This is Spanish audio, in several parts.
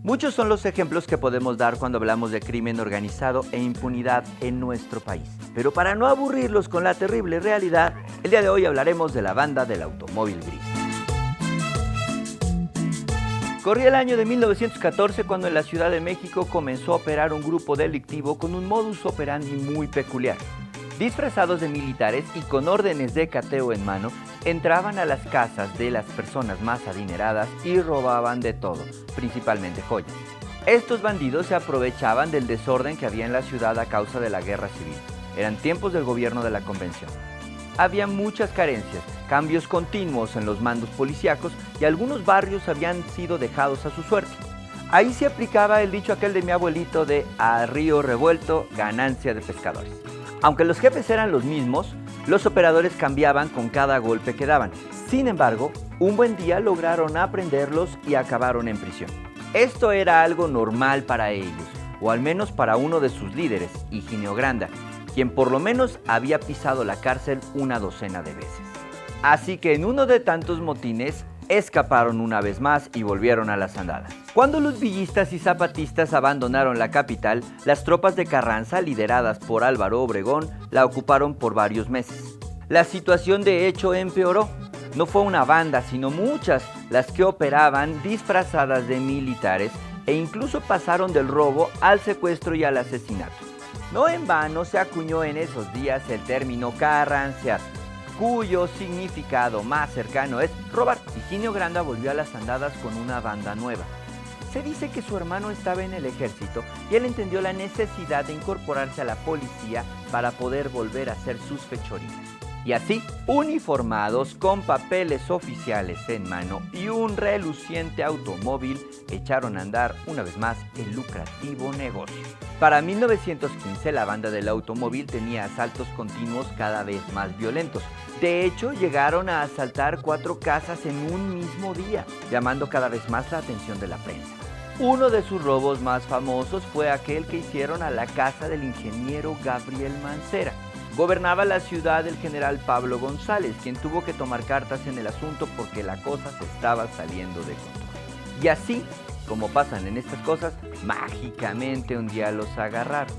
Muchos son los ejemplos que podemos dar cuando hablamos de crimen organizado e impunidad en nuestro país. Pero para no aburrirlos con la terrible realidad, el día de hoy hablaremos de la banda del automóvil gris. Corría el año de 1914 cuando en la Ciudad de México comenzó a operar un grupo delictivo con un modus operandi muy peculiar. Disfrazados de militares y con órdenes de cateo en mano, entraban a las casas de las personas más adineradas y robaban de todo, principalmente joyas. Estos bandidos se aprovechaban del desorden que había en la ciudad a causa de la guerra civil. Eran tiempos del gobierno de la Convención. Había muchas carencias, cambios continuos en los mandos policíacos y algunos barrios habían sido dejados a su suerte. Ahí se aplicaba el dicho aquel de mi abuelito de a río revuelto, ganancia de pescadores. Aunque los jefes eran los mismos, los operadores cambiaban con cada golpe que daban. Sin embargo, un buen día lograron aprenderlos y acabaron en prisión. Esto era algo normal para ellos, o al menos para uno de sus líderes, Higinio Granda, quien por lo menos había pisado la cárcel una docena de veces. Así que en uno de tantos motines, escaparon una vez más y volvieron a las andadas. Cuando los villistas y zapatistas abandonaron la capital, las tropas de Carranza, lideradas por Álvaro Obregón, la ocuparon por varios meses. La situación de hecho empeoró. No fue una banda, sino muchas las que operaban disfrazadas de militares e incluso pasaron del robo al secuestro y al asesinato. No en vano se acuñó en esos días el término carrancear, cuyo significado más cercano es robar. Higinio Granda volvió a las andadas con una banda nueva. Se dice que su hermano estaba en el ejército y él entendió la necesidad de incorporarse a la policía para poder volver a hacer sus fechorías. Y así, uniformados con papeles oficiales en mano y un reluciente automóvil, echaron a andar una vez más el lucrativo negocio. Para 1915 la banda del automóvil tenía asaltos continuos cada vez más violentos. De hecho, llegaron a asaltar 4 casas en un mismo día, llamando cada vez más la atención de la prensa. Uno de sus robos más famosos fue aquel que hicieron a la casa del ingeniero Gabriel Mancera. Gobernaba la ciudad el general Pablo González, quien tuvo que tomar cartas en el asunto porque la cosa se estaba saliendo de control. Y así, como pasan en estas cosas, mágicamente un día los agarraron.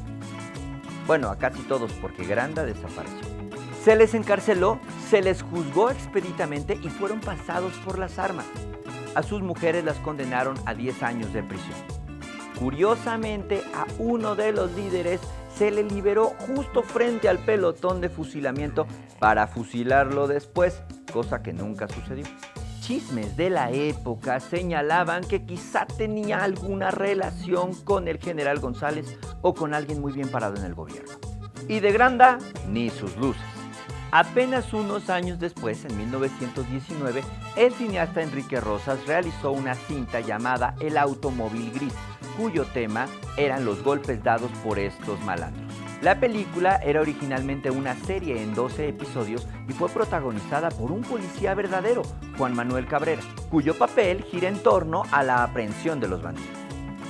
Bueno, a casi todos porque Granda desapareció. Se les encarceló, se les juzgó expeditamente y fueron pasados por las armas. A sus mujeres las condenaron a 10 años de prisión. Curiosamente, a uno de los líderes se le liberó justo frente al pelotón de fusilamiento para fusilarlo después, cosa que nunca sucedió. Chismes de la época señalaban que quizá tenía alguna relación con el general González o con alguien muy bien parado en el gobierno. Y de Granda, ni sus luces. Apenas unos años después, en 1919, el cineasta Enrique Rosas realizó una cinta llamada El automóvil gris, cuyo tema eran los golpes dados por estos malandros. La película era originalmente una serie en 12 episodios y fue protagonizada por un policía verdadero, Juan Manuel Cabrera, cuyo papel gira en torno a la aprehensión de los bandidos.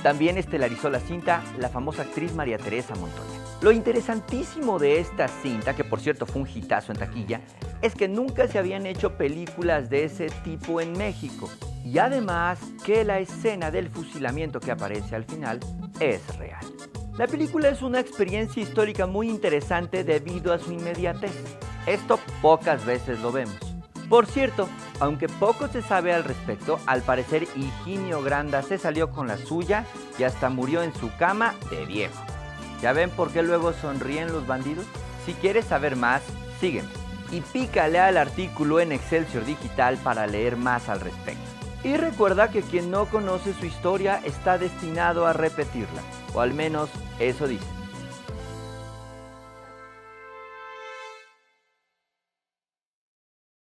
También estelarizó la cinta la famosa actriz María Teresa Montoya. Lo interesantísimo de esta cinta, que por cierto fue un hitazo en taquilla, es que nunca se habían hecho películas de ese tipo en México. Y además que la escena del fusilamiento que aparece al final es real. La película es una experiencia histórica muy interesante debido a su inmediatez. Esto pocas veces lo vemos. Por cierto, aunque poco se sabe al respecto, al parecer Higinio Granda se salió con la suya y hasta murió en su cama de viejo. ¿Ya ven por qué luego sonríen los bandidos? Si quieres saber más, sígueme y pícale al artículo en Excelsior Digital para leer más al respecto. Y recuerda que quien no conoce su historia está destinado a repetirla, o al menos eso dicen.